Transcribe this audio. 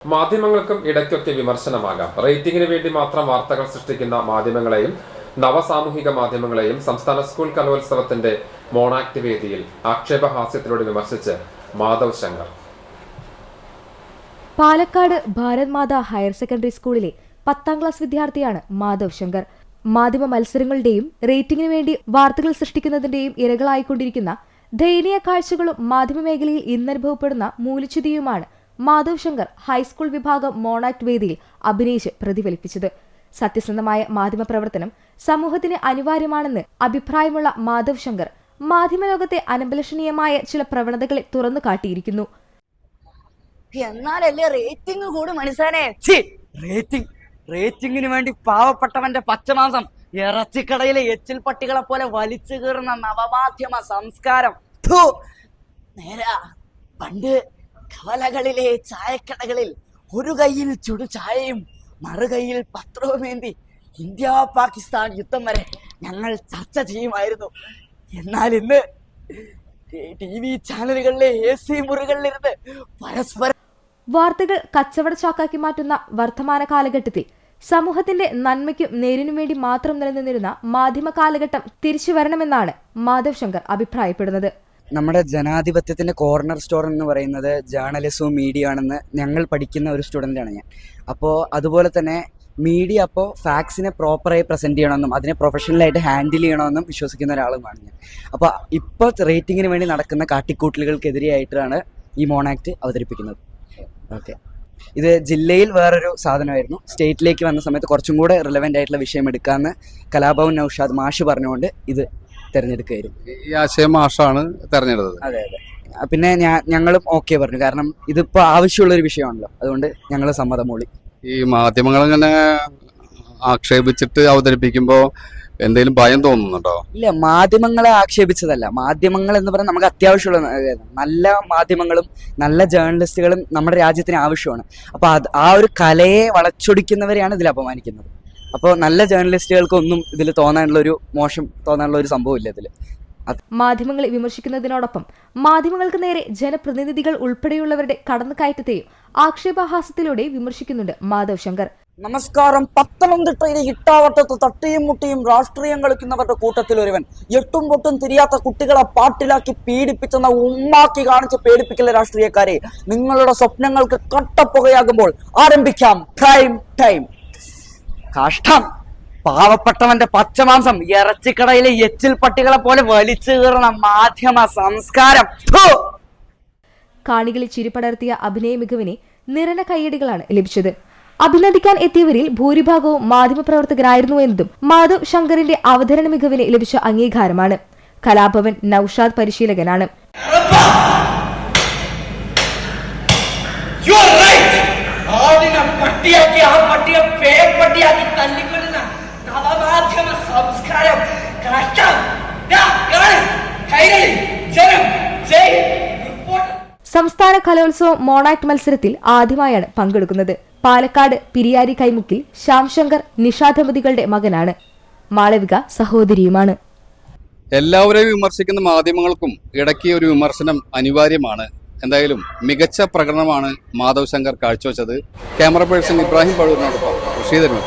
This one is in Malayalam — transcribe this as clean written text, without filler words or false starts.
മാധ്യമങ്ങൾക്കും ഇടയ്ക്കൊക്കെ വിമർശനമാകാം. റേറ്റിംഗിന് വേണ്ടി മാത്രം വാർത്തകൾ സൃഷ്ടിക്കുന്ന മാധ്യമങ്ങളെയും നവസാമൂഹിക മാധ്യമങ്ങളെയും സംസ്ഥാന സ്കൂൾ കലോത്സവത്തിന്റെ മോണാക്ട് വേദിയിൽ ആക്ഷേപഹാസ്യത്തിലൂടെ വിമർശിച്ച് മാധവ് ശങ്കർ. പാലക്കാട് ഭാരത് മാതാ ഹയർ സെക്കൻഡറി സ്കൂളിലെ 10ാം ക്ലാസ് വിദ്യാർത്ഥിയാണ് മാധവ് ശങ്കർ. മാധ്യമ മത്സരങ്ങളുടെയും റേറ്റിംഗിന് വേണ്ടി വാർത്തകൾ സൃഷ്ടിക്കുന്നതിന്റെയും ഇരകളായിക്കൊണ്ടിരിക്കുന്ന ദയനീയ കാഴ്ചകളും മാധ്യമമേഖലയിൽ ഇന്നനുഭവപ്പെടുന്ന മൂല്യച്യുതിയുമാണ് മാധവ് ശങ്കർ ഹൈസ്കൂൾ വിഭാഗം മോണാക്ട് വേദിയിൽ അഭിനയിച്ച് പ്രതിഫലിപ്പിച്ചത്. സത്യസന്ധമായ മാധ്യമ പ്രവർത്തനം സമൂഹത്തിന് അനിവാര്യമാണെന്ന് അഭിപ്രായമുള്ള മാധവ് ശങ്കർ മാധ്യമലോകത്തെ അനഭിലഷണീയമായ ചില പ്രവണതകളെ തുറന്നു കാട്ടിയിരിക്കുന്നു. എന്നാലല്ലേ റേറ്റിംഗ് കൂടി മനുഷ്യനെ. റേറ്റിംഗിന് വേണ്ടി പാവപ്പെട്ടവന്റെ പച്ചമാംസം ഇറച്ചിക്കടയിലെ എച്ചിൽ പട്ടികളെ പോലെ വലിച്ചു കീറുന്ന നവമാധ്യമ സംസ്കാരം. നേരാ, പണ്ട് കവലകളിലെ ചായക്കടകളിൽ ഒരു കൈയിൽ ചുടു ചായയും മറുകൈയിൽ പത്രവുമേന്തി ഇന്ത്യ പാകിസ്ഥാൻ യുദ്ധം വരെ ഞങ്ങൾ ചർച്ച ചെയ്യുമായിരുന്നു. എന്നാൽ ഇന്ന് TV ചാനലുകളിലെ AC മുറികളിലിരുന്ന് പരസ്പരം വാർത്തകൾ കച്ചവട ചാക്കാക്കി മാറ്റുന്ന വർത്തമാന കാലഘട്ടത്തിൽ സമൂഹത്തിന്റെ നന്മയ്ക്കും നേരിനും വേണ്ടി മാത്രം നിലനിന്നിരുന്ന മാധ്യമ കാലഘട്ടം തിരിച്ചു വരണമെന്നാണ് മാധവ് ശങ്കർ അഭിപ്രായപ്പെടുന്നത്. നമ്മുടെ ജനാധിപത്യത്തിന്റെ കോർണർ സ്റ്റോർ എന്ന് പറയുന്നത് ജേർണലിസവും മീഡിയ ആണെന്ന് ഞങ്ങൾ പഠിക്കുന്ന ഒരു സ്റ്റുഡൻ്റാണ് ഞാൻ. അപ്പോൾ അതുപോലെ തന്നെ മീഡിയ അപ്പോൾ ഫാക്ട്സിനെ പ്രോപ്പറായി പ്രസൻറ്റ് ചെയ്യണമെന്നും അതിനെ പ്രൊഫഷണലായിട്ട് ഹാൻഡിൽ ചെയ്യണമെന്നും വിശ്വസിക്കുന്ന ഒരാളുമാണ് ഞാൻ. അപ്പോൾ ഇപ്പോൾ റേറ്റിങ്ങിന് വേണ്ടി നടക്കുന്ന കാട്ടിക്കൂട്ടലുകൾക്കെതിരെയായിട്ടാണ് ഈ മോണാക്ട് അവതരിപ്പിക്കുന്നത്. ഓക്കെ, ഇത് ജില്ലയിൽ വേറൊരു സാധനമായിരുന്നു. സ്റ്റേറ്റിലേക്ക് വന്ന സമയത്ത് കുറച്ചും കൂടെ റിലവൻ്റ് ആയിട്ടുള്ള വിഷയം എടുക്കാമെന്ന് കലാഭവൻ നൗഷാദ് മാഷ് പറഞ്ഞുകൊണ്ട് ഇത് തിരഞ്ഞെടുക്കുകയായിരുന്നു. ഈ ആശയം മാഷാണ് തിരഞ്ഞെടുത്തത്. അതെ അതെ. പിന്നെ ഞങ്ങളും ഓക്കെ പറഞ്ഞു, കാരണം ഇതിപ്പോൾ ആവശ്യമുള്ളൊരു വിഷയമാണല്ലോ, അതുകൊണ്ട് ഞങ്ങൾ സമ്മതം മൂളി. ഈ മാധ്യമങ്ങളിങ്ങനെ ആക്ഷേപിച്ചിട്ട് അവതരിപ്പിക്കുമ്പോൾ എന്തെങ്കിലും ഭയം തോന്നുന്നുണ്ടോ? ഇല്ല, മാധ്യമങ്ങളെ ആക്ഷേപിച്ചതല്ല. മാധ്യമങ്ങൾ എന്ന് പറഞ്ഞാൽ നമുക്ക് അത്യാവശ്യമുള്ള നല്ല മാധ്യമങ്ങളും നല്ല ജേർണലിസ്റ്റുകളും നമ്മുടെ രാജ്യത്തിന് ആവശ്യമാണ്. അപ്പോൾ ആ ഒരു കലയെ വളച്ചൊടിക്കുന്നവരെയാണ് ഇതിൽ അപമാനിക്കുന്നത്. അപ്പോൾ നല്ല ജേർണലിസ്റ്റുകൾക്കൊന്നും ഇതിൽ തോന്നാനുള്ളൊരു മോശം തോന്നാനുള്ള ഒരു സംഭവമില്ല ഇതിൽ. മാധ്യമങ്ങളെ വിമർശിക്കുന്നതിനോടൊപ്പം മാധ്യമങ്ങൾക്ക് നേരെ ജനപ്രതിനിധികൾ ഉൾപ്പെടെയുള്ളവരുടെ കടന്നുകയറ്റത്തെയും ആക്ഷേപഹാസ്യത്തിലൂടെ വിമർശിക്കുന്നുണ്ട് മാധവ് ശങ്കർ. നമസ്കാരം. പത്തനംതിട്ടയിലെ ഇട്ടാവട്ടത്ത് തട്ടിയും മുട്ടിയും രാഷ്ട്രീയം കളിക്കുന്നവരുടെ കൂട്ടത്തിൽ ഒരുവൻ. എട്ടും പൊട്ടും തിരിയാത്ത കുട്ടികളെ പാട്ടിലാക്കി പീഡിപ്പിച്ചെന്ന ഉമ്മാക്കി കാണിച്ച് പേടിപ്പിക്കൽ രാഷ്ട്രീയക്കാരെ. നിങ്ങളുടെ സ്വപ്നങ്ങൾക്ക് കട്ടപ്പുകയാകുമ്പോൾ ആരംഭിക്കാം പ്രൈം ടൈം. കഷ്ടം, പാവപ്പെട്ടവന്റെ പച്ചമാംസം ഇറച്ചിക്കടയിലെ എച്ചിൽ പട്ടികളെ പോലെ വലിച്ചു കീറുന്ന മാധ്യമ സംസ്കാരം. കാണികളിൽ ചിരിപടർത്തിയ അഭിനയ മികവിനെ നിറഞ്ഞ കയ്യടികളാണ് ലഭിച്ചത്. അഭിനന്ദിക്കാൻ എത്തിയവരിൽ ഭൂരിഭാഗവും മാധ്യമപ്രവർത്തകരായിരുന്നു എന്നതും മാധവ് ശങ്കറിന്റെ അവതരണ മികവിന് ലഭിച്ച അംഗീകാരമാണ്. കലാഭവൻ നൗഷാദ് പരിശീലകനാണ്. സംസ്ഥാന കലോത്സവം മോണാക്ട് മത്സരത്തിൽ ആദ്യമായാണ് പങ്കെടുക്കുന്നത്. പാലക്കാട് പിരിയാരി കൈമുക്കിൽ ശ്യാം ശങ്കർ നിഷാ ദമ്പതികളുടെ മകനാണ്. മാളവിക സഹോദരിയുമാണ്. എല്ലാവരെയും വിമർശിക്കുന്ന മാധ്യമങ്ങൾക്കും ഇടയ്ക്ക് ഒരു വിമർശനം അനിവാര്യമാണ്. എന്തായാലും മികച്ച പ്രകടനമാണ് മാധവ് ശങ്കർ കാഴ്ചവെച്ചത്. ക്യാമറ പേഴ്സൺ ഇബ്രാഹിം പഴൂരിനോടൊപ്പം ഋഷീധരൻ.